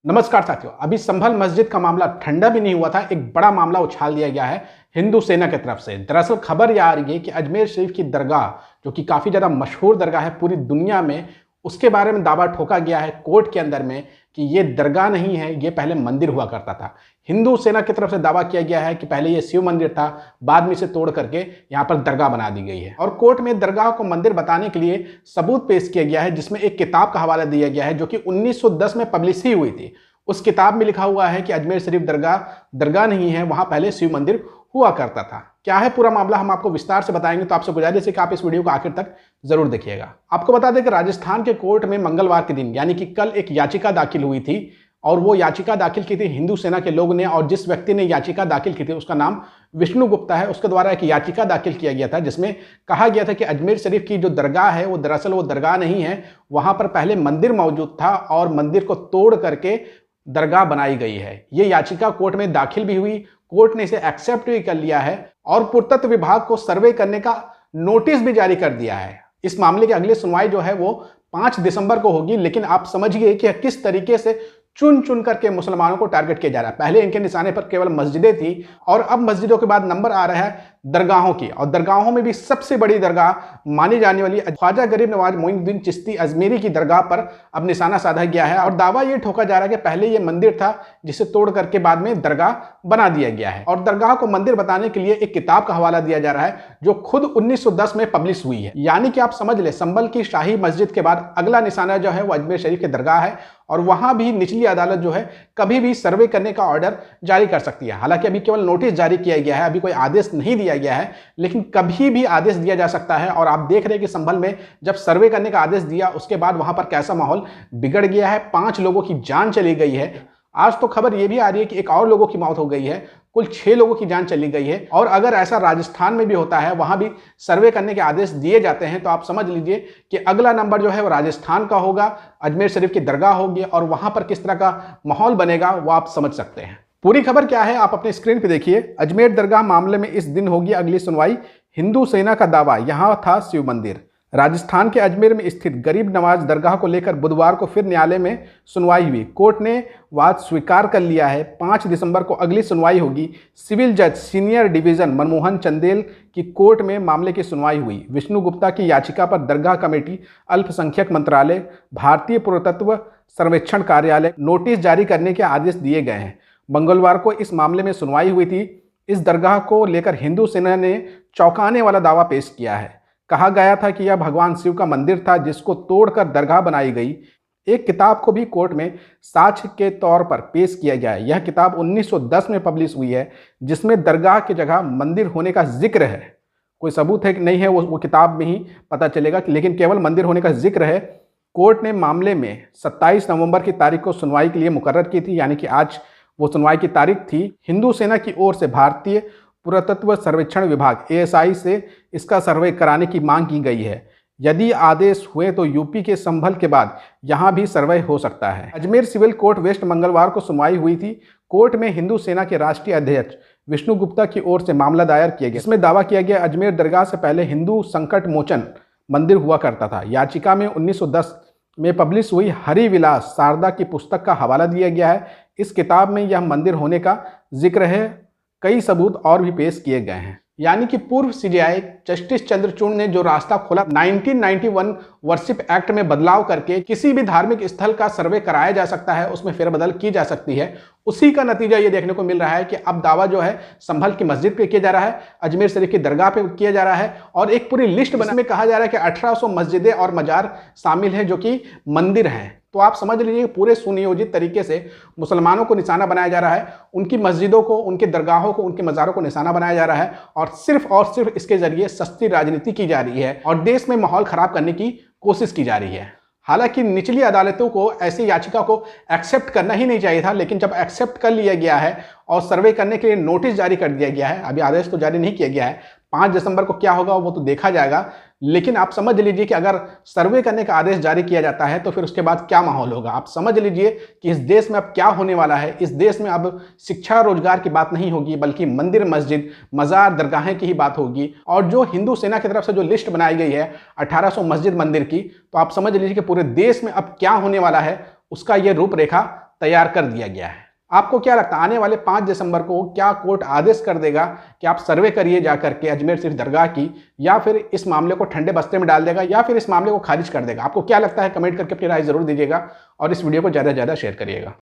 नमस्कार साथियों। अभी संभल मस्जिद का मामला ठंडा भी नहीं हुआ था, एक बड़ा मामला उछाल दिया गया है हिंदू सेना की तरफ से। दरअसल खबर यह आ रही है कि अजमेर शरीफ की दरगाह, जो कि काफ़ी ज़्यादा मशहूर दरगाह है पूरी दुनिया में, उसके बारे में दावा ठोका गया है कोर्ट के अंदर में कि ये दरगाह नहीं है, ये पहले मंदिर हुआ करता था। हिंदू सेना की तरफ से दावा किया गया है कि पहले ये शिव मंदिर था, बाद में इसे तोड़ करके यहाँ पर दरगाह बना दी गई है। और कोर्ट में दरगाह को मंदिर बताने के लिए सबूत पेश किया गया है, जिसमें एक किताब का हवाला दिया गया है जो कि 1910 में पब्लिश ही हुई थी। उस किताब में लिखा हुआ है कि अजमेर शरीफ दरगाह नहीं है, वहां पहले शिव मंदिर हुआ करता था। क्या है पूरा मामला, हम आपको विस्तार से बताएंगे, तो आपसे गुजारिश है कि आप इस वीडियो को आखिर तक जरूर देखिएगा। आपको बता दें कि राजस्थान के कोर्ट में मंगलवार के दिन यानी कि कल एक याचिका दाखिल हुई थी, और वो याचिका दाखिल की थी हिंदू सेना के लोग ने। और जिस व्यक्ति ने याचिका दाखिल की थी उसका नाम विष्णु गुप्ता है। उसके द्वारा एक याचिका दाखिल किया गया था जिसमें कहा गया था कि अजमेर शरीफ की जो दरगाह है वो दरअसल वो दरगाह नहीं है, वहां पर पहले मंदिर मौजूद था और मंदिर को तोड़ करके दरगाह बनाई गई है। ये याचिका कोर्ट में दाखिल भी हुई, कोर्ट ने इसे एक्सेप्ट भी कर लिया है और पुरातत्व विभाग को सर्वे करने का नोटिस भी जारी कर दिया है। इस मामले की अगली सुनवाई जो है वो 5 दिसंबर को होगी। लेकिन आप समझिए कि किस तरीके से चुन चुन करके मुसलमानों को टारगेट किया जा रहा है। पहले इनके निशाने पर केवल मस्जिदें थी और अब मस्जिदों के बाद नंबर आ रहा है दरगाहों की। और दरगाहों में भी सबसे बड़ी दरगाह मानी जाने वाली ख्वाजा गरीब नवाज मोइनुद्दीन चिश्ती अजमेरी की दरगाह पर अब निशाना साधा गया है। और दावा यह ठोका जा रहा है कि पहले यह मंदिर था जिसे तोड़ करके बाद में दरगाह बना दिया गया है। और दरगाह को मंदिर बताने के लिए एक किताब का हवाला दिया जा रहा है जो खुद 1910 में पब्लिश हुई है। यानी कि आप समझ ले, संभल की शाही मस्जिद के बाद अगला निशाना जो है वो अजमेर शरीफ की दरगाह है। और वहां भी निचली अदालत जो है कभी भी सर्वे करने का ऑर्डर जारी कर सकती है। हालांकि अभी केवल नोटिस जारी किया गया है, अभी कोई आदेश नहीं दिया गया है, लेकिन कभी भी आदेश दिया जा सकता है। और आप देख रहे हैं कि संभल में जब सर्वे करने का आदेश दिया उसके बाद वहां पर कैसा माहौल बिगड़ गया है। 5 लोगों की जान चली गई है। आज तो खबर यह भी आ रही है कि एक और लोगों की मौत हो गई है, कुल 6 लोगों की जान चली गई है। और अगर ऐसा राजस्थान में भी होता है, वहां भी सर्वे करने के आदेश दिए जाते हैं, तो आप समझ लीजिए कि अगला नंबर जो है वो राजस्थान का होगा, अजमेर शरीफ की दरगाह होगी और वहां पर किस तरह का माहौल बनेगा वो आप समझ सकते हैं। पूरी खबर क्या है आप अपने स्क्रीन पे देखिए। अजमेर दरगाह मामले में इस दिन होगी अगली सुनवाई। हिंदू सेना का दावा, यहां था शिव मंदिर। राजस्थान के अजमेर में स्थित गरीब नवाज दरगाह को लेकर बुधवार को फिर न्यायालय में सुनवाई हुई। कोर्ट ने वाद स्वीकार कर लिया है। 5 दिसंबर को अगली सुनवाई होगी। सिविल जज सीनियर डिवीजन मनमोहन चंदेल की कोर्ट में मामले की सुनवाई हुई। विष्णु गुप्ता की याचिका पर दरगाह कमेटी, अल्पसंख्यक मंत्रालय, भारतीय पुरातत्व सर्वेक्षण कार्यालय नोटिस जारी करने के आदेश दिए गए हैं। मंगलवार को इस मामले में सुनवाई हुई थी। इस दरगाह को लेकर हिंदू सेना ने चौंकाने वाला दावा पेश किया है। कहा गया था कि यह भगवान शिव का मंदिर था जिसको तोड़कर दरगाह बनाई गई। एक किताब को भी कोर्ट में साक्ष्य के तौर पर पेश किया गया है। यह किताब 1910 में पब्लिश हुई है जिसमें दरगाह की जगह मंदिर होने का जिक्र है। कोई सबूत है कि नहीं है वो किताब में ही पता चलेगा, लेकिन केवल मंदिर होने का जिक्र है। कोर्ट ने मामले में 27 नवंबर की तारीख को सुनवाई के लिए मुकर्रर की थी, यानी कि आज वो सुनवाई की तारीख थी। हिंदू सेना की ओर से भारतीय पुरातत्व सर्वेक्षण विभाग ASI से इसका सर्वे कराने की मांग की गई है। यदि आदेश हुए तो यूपी के संभल के बाद यहां भी सर्वे हो सकता है। अजमेर सिविल कोर्ट वेस्ट मंगलवार को सुनवाई हुई थी। कोर्ट में हिंदू सेना के राष्ट्रीय अध्यक्ष विष्णु गुप्ता की ओर से मामला दायर किया गया, जिसमें दावा किया गया अजमेर दरगाह से पहले हिंदू संकट मोचन मंदिर हुआ करता था। याचिका में 1910 में पब्लिश हुई हरिविलास शारदा की पुस्तक का हवाला दिया गया है। इस किताब में यह मंदिर होने का जिक्र है। कई सबूत और भी पेश किए गए हैं। यानी कि पूर्व CJI जस्टिस चंद्रचूड़ ने जो रास्ता खोला 1991 वर्शिप एक्ट में बदलाव करके किसी भी धार्मिक स्थल का सर्वे कराया जा सकता है, उसमें फेरबदल की जा सकती है, उसी का नतीजा ये देखने को मिल रहा है कि अब दावा जो है संभल की मस्जिद पे किया जा रहा है, अजमेर शरीफ की दरगाह पे किया जा रहा है। और एक पूरी लिस्ट में कहा जा रहा है कि 1800 मस्जिदें और मजार शामिल हैं जो कि मंदिर हैं। तो आप समझ लीजिए पूरे सुनियोजित तरीके से मुसलमानों को निशाना बनाया जा रहा है, उनकी मस्जिदों को, उनकी दरगाहों को, उनके मज़ारों को निशाना बनाया जा रहा है और सिर्फ इसके जरिए सस्ती राजनीति की जा रही है और देश में माहौल खराब करने की कोशिश की जा रही है। हालांकि निचली अदालतों को ऐसी याचिका को एक्सेप्ट करना ही नहीं चाहिए था, लेकिन जब एक्सेप्ट कर लिया गया है और सर्वे करने के लिए नोटिस जारी कर दिया गया है, अभी आदेश तो जारी नहीं किया गया है, 5 दिसंबर को क्या होगा वो तो देखा जाएगा। लेकिन आप समझ लीजिए कि अगर सर्वे करने का आदेश जारी किया जाता है तो फिर उसके बाद क्या माहौल होगा। आप समझ लीजिए कि इस देश में अब क्या होने वाला है। इस देश में अब शिक्षा रोजगार की बात नहीं होगी, बल्कि मंदिर, मस्जिद, मज़ार, दरगाहें की ही बात होगी। और जो हिंदू सेना की तरफ से जो लिस्ट बनाई गई है 1800 मस्जिद मंदिर की, तो आप समझ लीजिए कि पूरे देश में अब क्या होने वाला है, उसका ये रूपरेखा तैयार कर दिया गया है। आपको क्या लगता है आने वाले 5 दिसंबर को क्या कोर्ट आदेश कर देगा कि आप सर्वे करिए जाकर के अजमेर शरीफ दरगाह की, या फिर इस मामले को ठंडे बस्ते में डाल देगा, या फिर इस मामले को खारिज कर देगा? आपको क्या लगता है कमेंट करके अपनी राय जरूर दीजिएगा और इस वीडियो को ज़्यादा से ज़्यादा शेयर करिएगा।